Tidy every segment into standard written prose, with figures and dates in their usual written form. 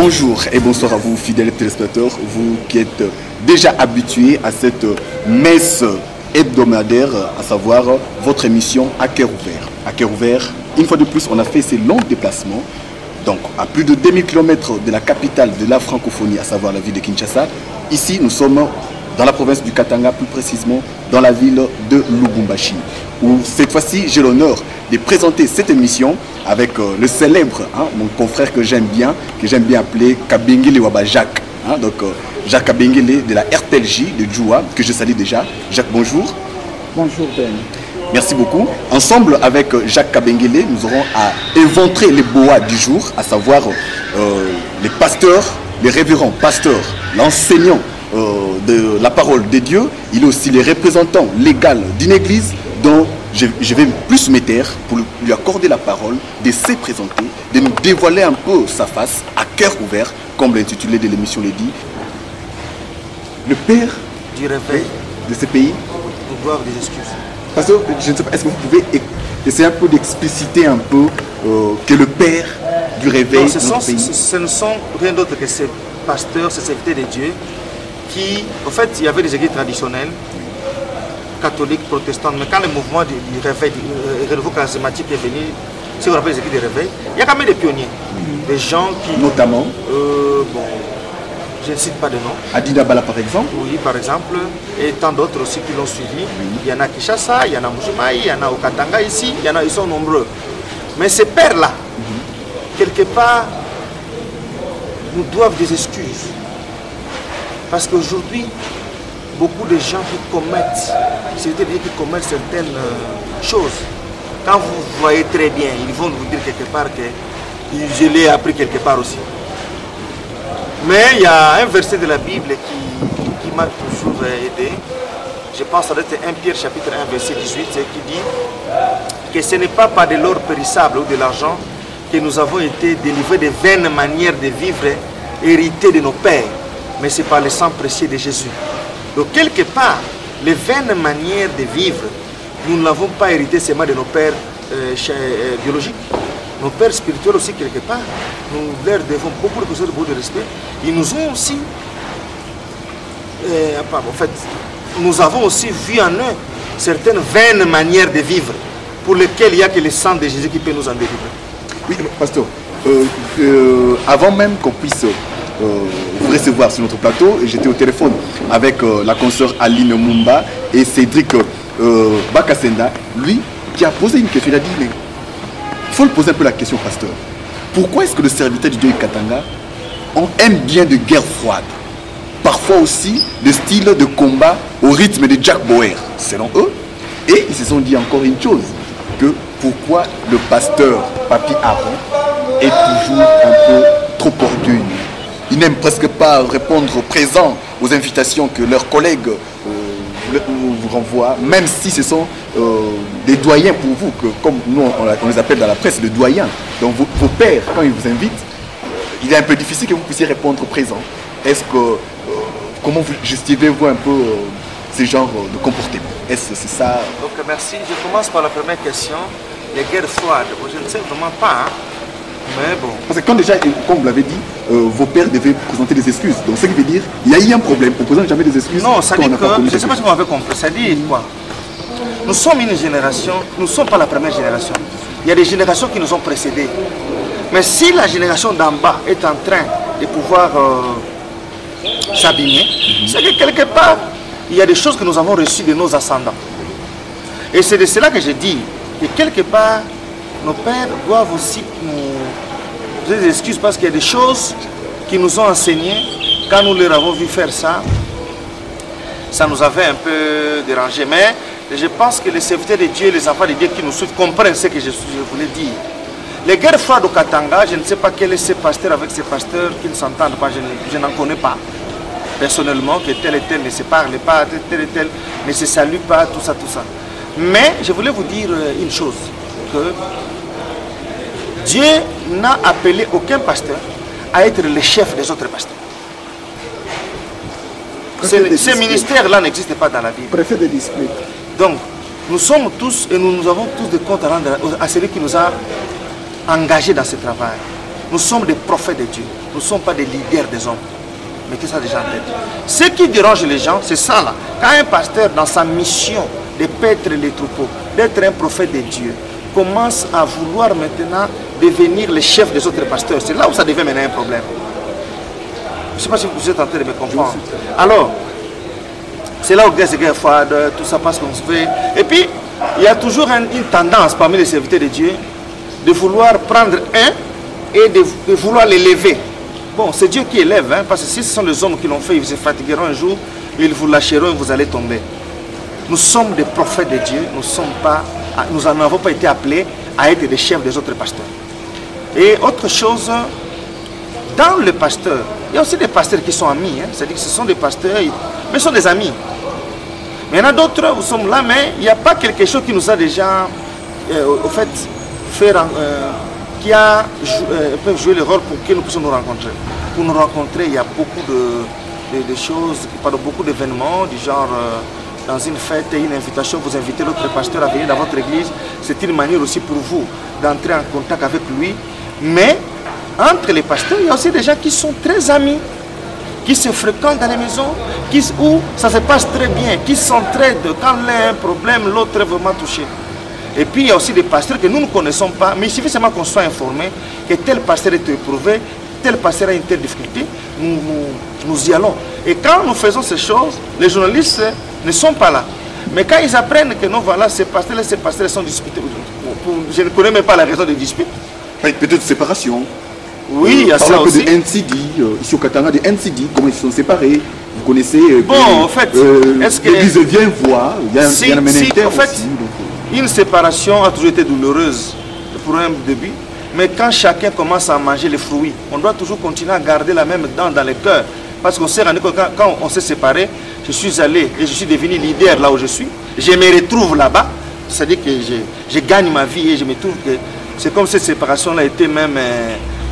Bonjour et bonsoir à vous, fidèles téléspectateurs, vous qui êtes déjà habitués à cette messe hebdomadaire, à savoir votre émission à cœur ouvert. À cœur ouvert, une fois de plus, on a fait ces longs déplacements, donc à plus de 2000 km de la capitale de la francophonie, à savoir la ville de Kinshasa. Ici, nous sommes dans la province du Katanga, plus précisément dans la ville de Lubumbashi, où cette fois-ci, j'ai l'honneur de présenter cette émission avec le célèbre, mon confrère que j'aime bien appeler Kabengele Waba Jacques. Donc Jacques Kabengele de la RTLJ de Djoua, que je salue déjà. Jacques, bonjour. Bonjour Ben. Merci beaucoup. Ensemble avec Jacques Kabengele, nous aurons à éventrer les boas du jour, à savoir les pasteurs, les révérends pasteurs, l'enseignant de la parole de Dieu. Il est aussi les représentants légaux d'une église dont je vais plus me taire pour lui accorder la parole, de se présenter, de nous dévoiler un peu sa face à cœur ouvert, comme l'intitulé de l'émission le dit. Le père du réveil de ce pays nous doivent des excuses. Parce que je ne sais pas, est-ce que vous pouvez essayer un peu d'expliciter un peu que le père du réveil de notre pays? Ce ne sont rien d'autre que ces pasteurs, ces serviteurs de Dieu qui, en fait, il y avait des églises traditionnelles, catholiques, protestantes, mais quand le mouvement du réveil, du renouveau charismatique est venu, si vous rappelez les églises de réveil, il y a quand même des pionniers, des gens qui... Notamment bon, je ne cite pas de nom. Adina Bala par exemple. Oui, par exemple, et tant d'autres aussi qui l'ont suivi. Il y en a à Kinshasa, il y en a à Mbujimayi, il y en a au Katanga ici, il y en a, ils sont nombreux. Mais ces pères-là, quelque part, nous doivent des excuses. Parce qu'aujourd'hui, beaucoup de gens qui commettent, c'est-à-dire qui commettent certaines choses, quand vous voyez très bien, ils vont vous dire quelque part que je l'ai appris quelque part aussi. Mais il y a un verset de la Bible qui m'a toujours aidé. Je pense que c'est 1 Pierre chapitre 1 verset 18 qui dit que ce n'est pas par de l'or périssable ou de l'argent que nous avons été délivrés des vaines manières de vivre héritées de nos pères, mais c'est par le sang précieux de Jésus. Donc quelque part, les vaines manières de vivre, nous ne l'avons pas hérité seulement de nos pères biologiques. Nos pères spirituels aussi, quelque part, nous leur devons beaucoup de choses, beaucoup de respect. Ils nous ont aussi, en fait, nous avons aussi vu en eux certaines vaines manières de vivre pour lesquelles il n'y a que le sang de Jésus qui peut nous en délivrer. Oui, pasteur, avant même qu'on puisse vous recevoir sur notre plateau, j'étais au téléphone avec la consoeur Aline Mumba et Cédric Bakasenda, lui, qui a posé une question. Il a dit, mais il faut le poser un peu la question, pasteur. Pourquoi est-ce que le serviteur du Dieu Katanga aime bien de guerre froide? Parfois aussi le style de combat au rythme de Jack Bauer, selon eux. Et ils se sont dit encore une chose, que pourquoi le pasteur Papi Aaron est toujours un peu trop orgueilleux. Il n'aime presque pas répondre présent aux invitations que leurs collègues vous renvoient, même si ce sont des doyens pour vous, que comme nous on les appelle dans la presse, le doyen. Donc vos pères, quand ils vous invitent, il est un peu difficile que vous puissiez répondre présent. Est-ce que, comment vous justifiez-vous un peu ce genre de comportement? Est-ce que c'est ça? Donc merci, je commence par la première question, les guerres froides. Je ne sais vraiment pas, mais bon. Parce que quand déjà, comme vous l'avez dit, vos pères devaient présenter des excuses. Donc ce qui veut dire, il y a eu un problème, on ne présente jamais des excuses. Non, ça dit que, je ne sais pas si vous m'avez compris, ça dit quoi? Nous sommes une génération, nous ne sommes pas la première génération. Il y a des générations qui nous ont précédés. Mais si la génération d'en bas est en train de pouvoir s'abîmer, c'est que quelque part, il y a des choses que nous avons reçues de nos ascendants. Et c'est de cela que je dis que quelque part, nos pères doivent aussi nous donner des excuses parce qu'il y a des choses qui nous ont enseignées. Quand nous leur avons vu faire ça, ça nous avait un peu dérangé. Mais je pense que les serviteurs de Dieu, les enfants de Dieu qui nous suivent comprennent ce que je voulais dire. Les guerres froides au Katanga, je ne sais pas quel est ce pasteur avec ces pasteurs qui ne s'entendent pas, je n'en connais pas. Personnellement, que tel et tel ne se parle pas, tel et tel ne se salue pas, tout ça, tout ça. Mais je voulais vous dire une chose, que Dieu n'a appelé aucun pasteur à être le chef des autres pasteurs. Ce ministère-là n'existe pas dans la Bible. Préfet de discipline. Donc, nous sommes tous et nous avons tous des comptes à rendre à celui qui nous a engagés dans ce travail. Nous sommes des prophètes de Dieu. Nous ne sommes pas des leaders des hommes. Mettez ça déjà en tête. Ce qui dérange les gens, c'est ça là. Quand un pasteur, dans sa mission de paître les troupeaux, d'être un prophète de Dieu, commence à vouloir maintenant devenir le chef des autres pasteurs, c'est là où ça devient maintenant un problème. Je ne sais pas si vous êtes en train de me comprendre. Alors, c'est là où il y a froide, tout ça passe comme ça fait. Et puis, il y a toujours une tendance parmi les serviteurs de Dieu de vouloir prendre un et de vouloir l'élever. Bon, c'est Dieu qui élève, hein, parce que si ce sont les hommes qui l'ont fait, ils se fatigueront un jour, ils vous lâcheront et vous allez tomber. Nous sommes des prophètes de Dieu, nous n'en avons pas été appelés à être des chefs des autres pasteurs. Et autre chose, dans le pasteur, il y a aussi des pasteurs qui sont amis, hein, c'est-à-dire que ce sont des pasteurs, mais ce sont des amis. Mais il y en a d'autres, nous sommes là, mais il n'y a pas quelque chose qui nous a déjà, au fait, qui a joué le rôle pour que nous puissions nous rencontrer. Pour nous rencontrer, il y a beaucoup de choses, beaucoup d'événements, du genre, dans une fête, une invitation, vous invitez l'autre pasteur à venir dans votre église. C'est une manière aussi pour vous d'entrer en contact avec lui. Mais, entre les pasteurs, il y a aussi des gens qui sont très amis, qui se fréquentent dans les maisons, où ça se passe très bien, qui s'entraident. Quand l'un a un problème, l'autre est vraiment touché. Et puis il y a aussi des pasteurs que nous ne connaissons pas, mais il suffit seulement qu'on soit informé que tel pasteur est éprouvé, tel pasteur a une telle difficulté, nous y allons. Et quand nous faisons ces choses, les journalistes ne sont pas là. Mais quand ils apprennent que non, voilà, ces pasteurs sont disputés, je ne connais même pas la raison des disputes. Peut-être séparation. Oui, il y a ça aussi. Un peu de NCD, ici au Katanga, de NCD, comment ils sont séparés. Vous connaissez. Bon, en fait, est-ce que. L'église vient voir, il y a un en fait, une séparation a toujours été douloureuse pour un début, mais quand chacun commence à manger les fruits, on doit toujours continuer à garder la même dent dans le cœur. Parce qu'on s'est rendu compte que quand on s'est séparé, je suis allé et je suis devenu leader là où je suis. Je me retrouve là-bas, c'est-à-dire que je gagne ma vie et je me trouve que c'est comme cette séparation-là était même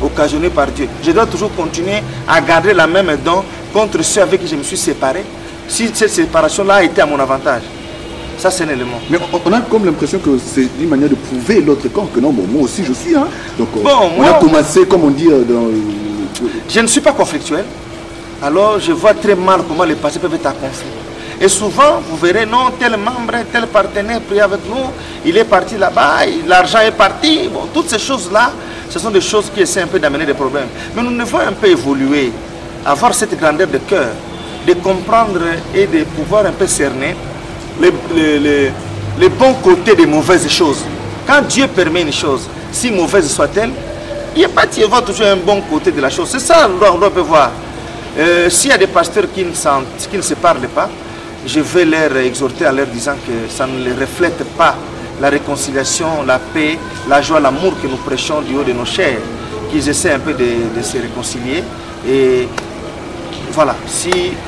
occasionnée par Dieu. Je dois toujours continuer à garder la même dent contre ceux avec qui je me suis séparé, si cette séparation-là a été à mon avantage. Ça, c'est un élément. Mais on a comme l'impression que c'est une manière de prouver l'autre camp que non, bon, moi aussi je suis. Hein. Donc, bon, on a commencé, comme on dit, je ne suis pas conflictuel. Alors, je vois très mal comment les pasteurs peuvent être à conflit. Et souvent, vous verrez, non, tel membre, tel partenaire prie avec nous, il est parti là-bas, l'argent est parti. Bon, toutes ces choses-là, ce sont des choses qui essaient un peu d'amener des problèmes. Mais nous devons un peu évoluer, avoir cette grandeur de cœur, de comprendre et de pouvoir un peu cerner les bons côtés des mauvaises choses. Quand Dieu permet une chose, si mauvaise soit-elle, il n'y a pas de voir toujours un bon côté de la chose. C'est ça, on doit voir. S'il y a des pasteurs qui ne se parlent pas, je vais leur exhorter en leur disant que ça ne les reflète pas la réconciliation, la paix, la joie, l'amour que nous prêchons du haut de nos chairs, qu'ils essaient un peu de se réconcilier. Et voilà,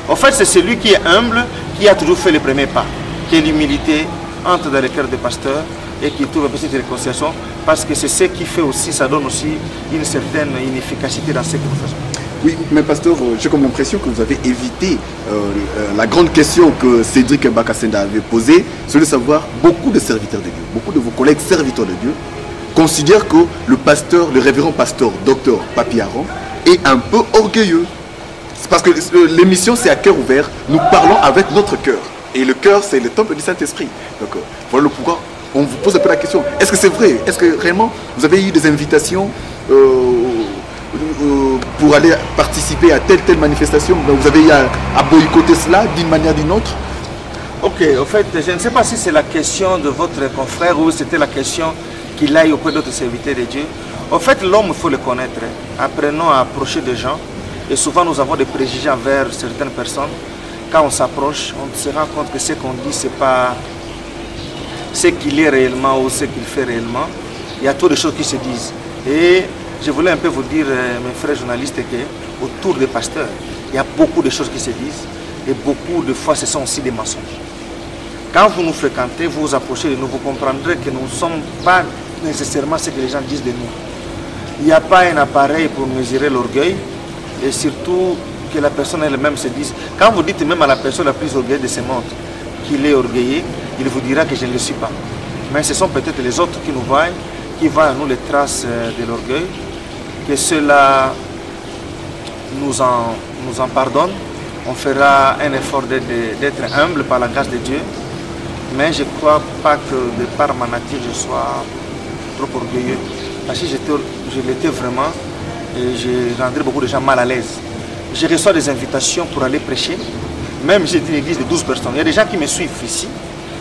en fait c'est celui qui est humble qui a toujours fait le premier pas, qui est l'humilité, entre dans le cœur des pasteurs et qui trouve un peu cette réconciliation, parce que c'est ce qui fait aussi, ça donne aussi une certaine efficacité dans ce que nous faisons. Oui, mais pasteur, j'ai comme l'impression que vous avez évité la grande question que Cédric Bakasenda avait posée, c'est de savoir, beaucoup de serviteurs de Dieu, beaucoup de vos collègues serviteurs de Dieu considèrent que le pasteur, le révérend pasteur, docteur Papi Aron, est un peu orgueilleux. C'est parce que l'émission c'est à cœur ouvert, nous parlons avec notre cœur. Et le cœur c'est le temple du Saint-Esprit. Donc voilà pourquoi on vous pose un peu la question. Est-ce que c'est vrai? Est-ce que réellement vous avez eu des invitations pour aller participer à telle manifestation? Vous avez eu à boycotter cela d'une manière ou d'une autre? Ok, en fait, je ne sais pas si c'est la question de votre confrère ou c'était la question qu'il aille auprès d'autres serviteurs de Dieu. En fait, l'homme, il faut le connaître. Apprenons à approcher des gens. Et souvent, nous avons des préjugés envers certaines personnes. Quand on s'approche, on se rend compte que ce qu'on dit, ce n'est pas ce qu'il est réellement ou ce qu'il fait réellement. Il y a trop de choses qui se disent. Et je voulais un peu vous dire, mes frères journalistes, qu'autour des pasteurs, il y a beaucoup de choses qui se disent. Et beaucoup de fois, ce sont aussi des mensonges. Quand vous nous fréquentez, vous vous approchez de nous, vous comprendrez que nous ne sommes pas nécessairement ce que les gens disent de nous. Il n'y a pas un appareil pour mesurer l'orgueil. Et surtout que la personne elle-même se dise, quand vous dites même à la personne la plus orgueilleuse de ce monde qu'il est orgueilleux, il vous dira que je ne le suis pas. Mais ce sont peut-être les autres qui nous voient, qui voient à nous les traces de l'orgueil. que cela nous en pardonne. On fera un effort d'être humble par la grâce de Dieu. Mais je ne crois pas que de par ma nature je sois trop orgueilleux. Parce que je l'étais vraiment et je rendrais beaucoup de gens mal à l'aise. Je reçois des invitations pour aller prêcher. Même j'ai une église de 12 personnes. Il y a des gens qui me suivent ici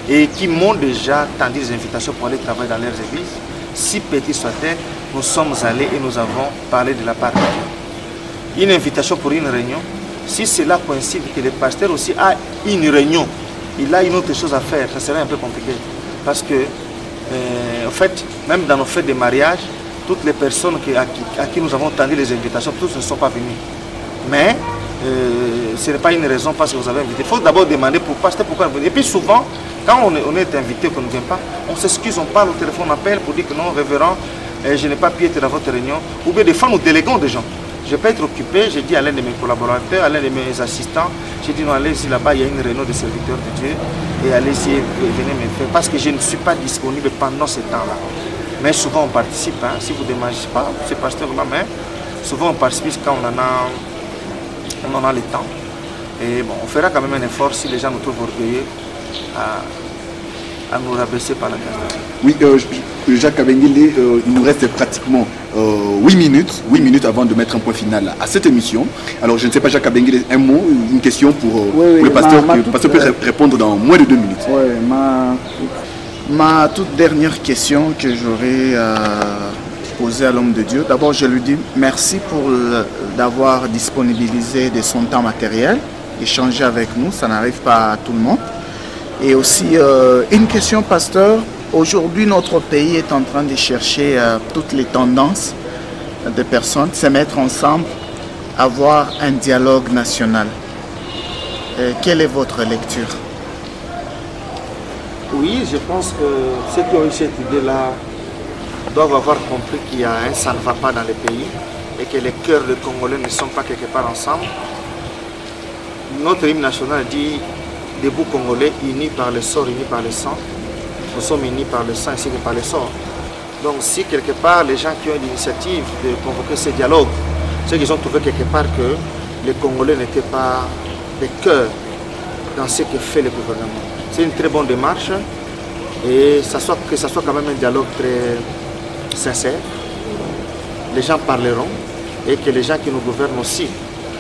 et qui m'ont déjà tendu des invitations pour aller travailler dans leurs églises. Si petit soit-elle, nous sommes allés et nous avons parlé de la part de Dieu. Une invitation pour une réunion. Si cela coïncide que le pasteur aussi a une réunion, il a une autre chose à faire, ça serait un peu compliqué. Parce que, en fait, même dans nos fêtes de mariage, toutes les personnes à qui nous avons tendu les invitations, tous ne sont pas venus. Mais ce n'est pas une raison parce que vous avez invité. Il faut d'abord demander pour pasteur pourquoi vous venez. Et puis souvent, quand on est invité, qu'on ne vient pas, on s'excuse, on parle au téléphone, on appelle pour dire que non, révérend, je n'ai pas pu être dans votre réunion. Ou bien des fois, nous déléguons des gens. Je peux être occupé, j'ai dit à l'un de mes collaborateurs, à l'un de mes assistants, j'ai dit non, allez-y là-bas, il y a une réunion de serviteurs de Dieu, et allez-y et venez me faire, parce que je ne suis pas disponible pendant ce temps-là. Mais souvent on participe, hein. Si vous ne démangez pas, ces pasteurs-là, mais souvent on participe quand on en a le temps. Et bon, on fera quand même un effort si les gens nous trouvent orgueilleux à nous rabaisser par la grâce de Dieu. Oui, Jacques Kabengele, il nous reste pratiquement 8 minutes avant de mettre un point final à cette émission. Alors je ne sais pas, Jacques Kabengele, un mot, une question pour le pasteur, que le pasteur peut répondre dans moins de 2 minutes. Oui, ma toute dernière question que j'aurais posée à l'homme de Dieu, d'abord je lui dis merci pour d'avoir disponibilisé de son temps matériel, échanger avec nous, ça n'arrive pas à tout le monde. Et aussi, une question, pasteur. Aujourd'hui, notre pays est en train de chercher toutes les tendances des personnes, se mettre ensemble, avoir un dialogue national. Quelle est votre lecture? Oui, je pense que ceux qui ont eu cette idée-là doivent avoir compris qu'il y a un ça ne va pas dans le pays et que les cœurs des Congolais ne sont pas quelque part ensemble. Notre hymne national dit « Debout Congolais, unis par le sort, unis par le sang ». Nous sommes unis par le sang ainsi que par le sort. Donc si quelque part les gens qui ont l'initiative de convoquer ce dialogue, c'est qu'ils ont trouvé quelque part que les Congolais n'étaient pas des cœurs dans ce que fait le gouvernement. C'est une très bonne démarche et que ça soit quand même un dialogue très sincère. Les gens parleront et que les gens qui nous gouvernent aussi,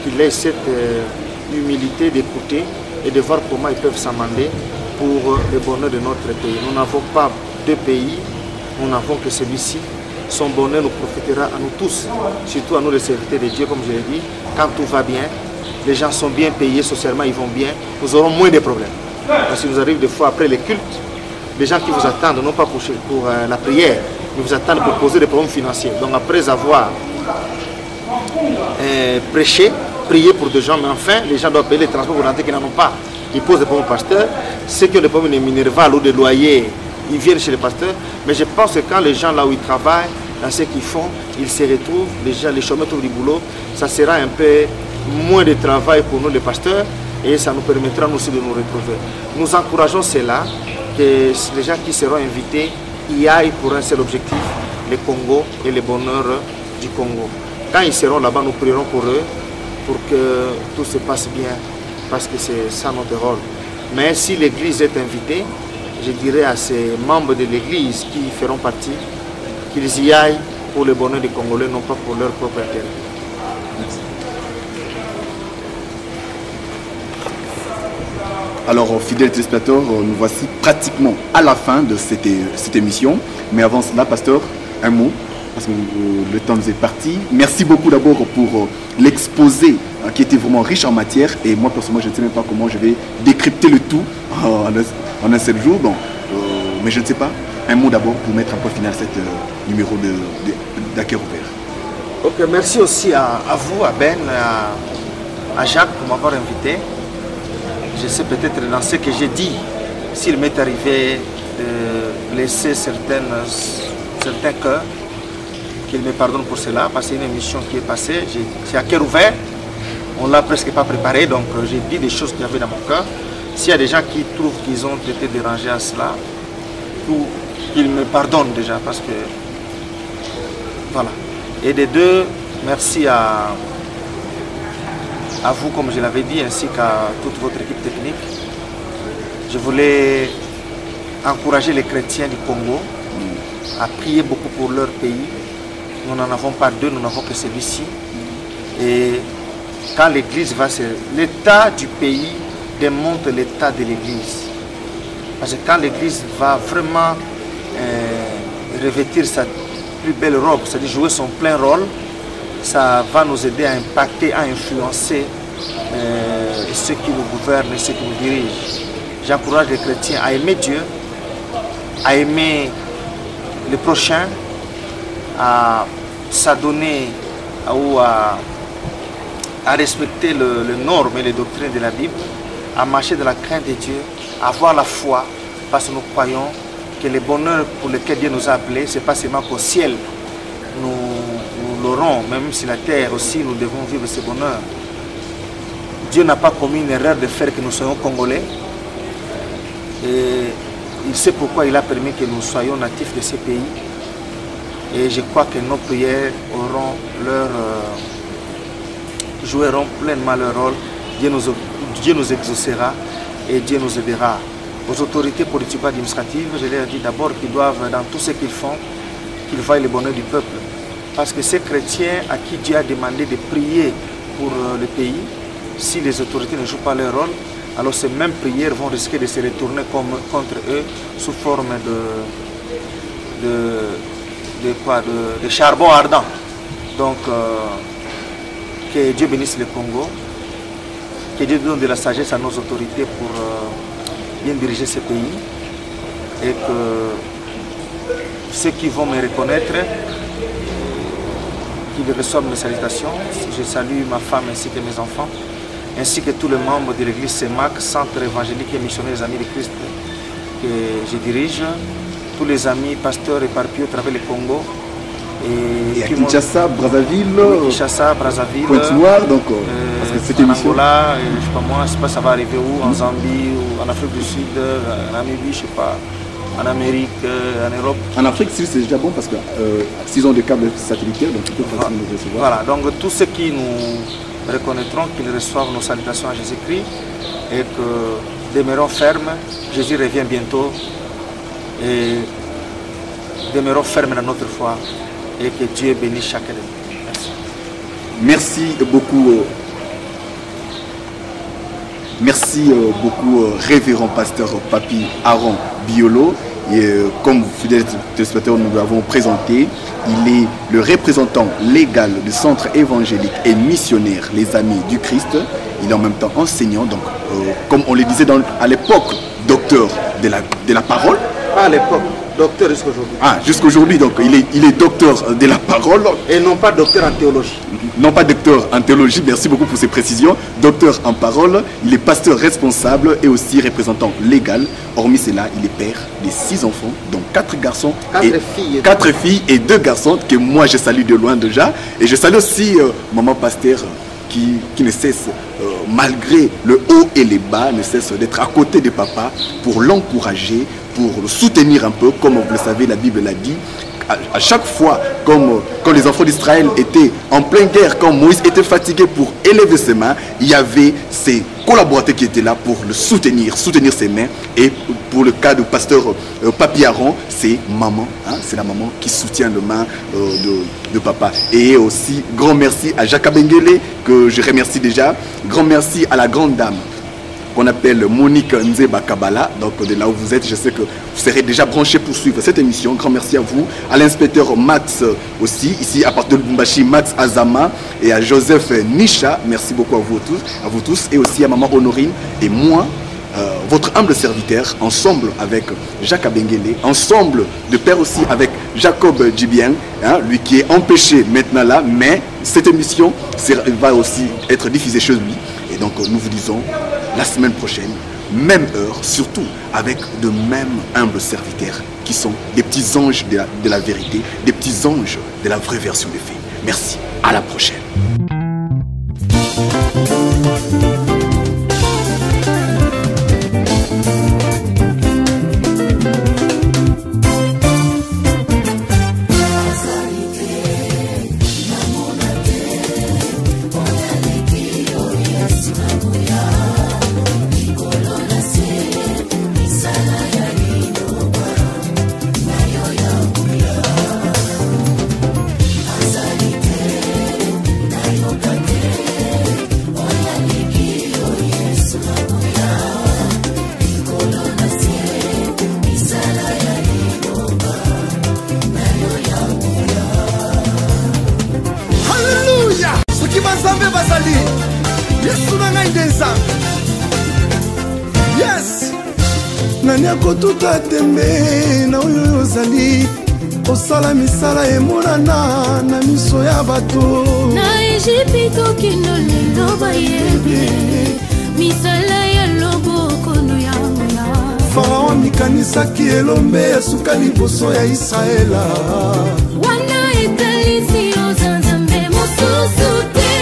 qu'ils aient cette humilité d'écouter et de voir comment ils peuvent s'amender pour le bonheur de notre pays. Nous n'avons pas deux pays, nous n'avons que celui-ci. Son bonheur nous profitera à nous tous, surtout à nous les serviteurs de Dieu, comme je l'ai dit. Quand tout va bien, les gens sont bien payés socialement, ils vont bien, nous aurons moins de problèmes. Parce qu'il nous arrive des fois après les cultes, les gens qui vous attendent, non pas pour la prière, mais vous attendent pour poser des problèmes financiers. Donc après avoir prêché, prié pour des gens, mais enfin, les gens doivent payer les transports pour rentrer qui n'en ont pas. Ils posent des problèmes au pasteur. Ceux qui ont des problèmes de minerval ou de loyer, ils viennent chez le pasteur. Mais je pense que quand les gens là où ils travaillent, dans ce qu'ils font, ils se retrouvent, les chômeurs trouvent du boulot, ça sera un peu moins de travail pour nous les pasteurs et ça nous permettra nous aussi de nous retrouver. Nous encourageons cela, que les gens qui seront invités y aillent pour un seul objectif, le Congo et le bonheur du Congo. Quand ils seront là-bas, nous prierons pour eux, pour que tout se passe bien, parce que c'est ça notre rôle. Mais si l'Église est invitée, je dirais à ces membres de l'Église qui feront partie, qu'ils y aillent pour le bonheur des Congolais, non pas pour leur propre intérêt. Merci. Alors, fidèles téléspectateurs, nous voici pratiquement à la fin de cette émission. Mais avant cela, pasteur, un mot, parce que le temps nous est parti. Merci beaucoup d'abord pour l'exposé qui était vraiment riche en matière. Et moi, personnellement, je ne sais même pas comment je vais décrypter le tout en un seul jour. Bon, mais je ne sais pas. Un mot d'abord pour mettre un point final à cet numéro d'A Cœur Ouvert. Ok, merci aussi à vous, à Ben, à Jacques pour m'avoir invité. Je sais peut-être dans ce que j'ai dit, s'il m'est arrivé de laisser certains cœurs, qu'il me pardonne pour cela, parce que c'est une émission qui est passée, c'est à cœur ouvert, on ne l'a presque pas préparé, donc j'ai dit des choses qu'il y avait dans mon cœur. S'il y a des gens qui trouvent qu'ils ont été dérangés à cela, qu'ils me pardonnent déjà, parce que, voilà. Et des deux, merci à vous, comme je l'avais dit, ainsi qu'à toute votre équipe technique. Je voulais encourager les chrétiens du Congo à prier beaucoup pour leur pays. Nous n'en avons pas deux, nous n'avons que celui-ci. Et quand l'Église va se... L'état du pays démontre l'état de l'Église. Parce que quand l'Église va vraiment revêtir sa plus belle robe, c'est-à-dire jouer son plein rôle, ça va nous aider à impacter, à influencer ceux qui nous gouvernent et ceux qui nous dirigent. J'encourage les chrétiens à aimer Dieu, à aimer le prochain, à s'adonner ou à respecter les normes et les doctrines de la Bible, à marcher dans la crainte de Dieu, à avoir la foi, parce que nous croyons que le bonheur pour lequel Dieu nous a appelés, ce n'est pas seulement qu'au ciel nous l'aurons, même si la terre aussi, nous devons vivre ce bonheur. Dieu n'a pas commis une erreur de faire que nous soyons Congolais. Et il sait pourquoi il a permis que nous soyons natifs de ce pays. Et je crois que nos prières joueront pleinement leur rôle. Dieu nous exaucera et Dieu nous aidera. Aux autorités politiques et administratives, je leur dis d'abord qu'ils doivent, dans tout ce qu'ils font, qu'ils voient le bonheur du peuple. Parce que ces chrétiens à qui Dieu a demandé de prier pour le pays, si les autorités ne jouent pas leur rôle, alors ces mêmes prières vont risquer de se retourner contre eux sous forme de charbon ardent. Donc, que Dieu bénisse le Congo, que Dieu donne de la sagesse à nos autorités pour bien diriger ce pays, et que ceux qui vont me reconnaître, qu'ils reçoivent mes salutations. Je salue ma femme ainsi que mes enfants, ainsi que tous les membres de l'église CEMAC, Centre évangélique et missionnaire des Amis de Christ, que je dirige, tous les amis pasteurs éparpillés au travers le Congo. Et à Kinshasa, Brazzaville, oui, Kinshasa, Brazzaville, Pointe-Noire, donc parce que cette émission. Angola, je sais pas moi, je sais pas ça va arriver où, en Zambie, ou en Afrique du Sud, en Namibie, je sais pas, en Amérique, en Europe. En Afrique, c'est déjà bon parce que s'ils ont des câbles satellitaires, donc ils peuvent facilement nous recevoir. Voilà, donc tous ceux qui nous reconnaîtront, qu'ils reçoivent nos salutations à Jésus-Christ et que demeurons fermes. Jésus revient bientôt et demeurons fermes dans notre foi et que Dieu bénisse chacun de nous. Merci. Merci beaucoup. Merci beaucoup, révérend pasteur Papi Aaron Biolo. Et comme fidèles téléspectateurs, nous l'avons présenté, il est le représentant légal du centre évangélique et missionnaire Les Amis du Christ. Il est en même temps enseignant, donc comme on le disait à l'époque, docteur de la parole. Pas à l'époque, docteur jusqu'aujourd'hui. Ah, jusqu'aujourd'hui, donc il est docteur de la parole. Et non pas docteur en théologie. Non pas docteur en théologie, merci beaucoup pour ces précisions. Docteur en parole, il est pasteur responsable et aussi représentant légal. Hormis cela, il est père de 6 enfants, dont 4 garçons, 4 filles et 2 garçons, que moi je salue de loin déjà. Et je salue aussi maman pasteur qui ne cesse, malgré le haut et les bas, ne cesse d'être à côté de papa pour l'encourager, pour le soutenir un peu, comme vous le savez, la Bible l'a dit. À chaque fois, comme quand les enfants d'Israël étaient en pleine guerre, quand Moïse était fatigué pour élever ses mains, il y avait ses collaborateurs qui étaient là pour le soutenir ses mains. Et pour le cas du pasteur Papi Aaron, c'est maman, hein, c'est la maman qui soutient les mains de papa. Et aussi, grand merci à Jacques Abengele, que je remercie déjà. Grand merci à la grande dame qu'on appelle Monique Nzeba Kabala, donc de là où vous êtes, je sais que vous serez déjà branchés pour suivre cette émission. Grand merci à vous, à l'inspecteur Max aussi, ici à partir de Lubumbashi, Max Azama, et à Joseph Nisha, merci beaucoup à vous tous, et aussi à maman Honorine et moi, votre humble serviteur, ensemble avec Jacques Abengele, ensemble de pair aussi avec Jacob Djibien, hein, lui qui est empêché maintenant là, mais cette émission va aussi être diffusée chez lui. Et donc nous vous disons la semaine prochaine, même heure, surtout avec de mêmes humbles serviteurs qui sont des petits anges de la vérité, des petits anges de la vraie version des faits. Merci, à la prochaine. nani akotuta tembe na oyo ozali osala misala emonana na miso ya bato na Ejipito kino lelo bayebi misala ya loboko no ya mona Farao mikanisaki elombe esuka liboso ya Israela wana etalisi ozanzambe mosusu te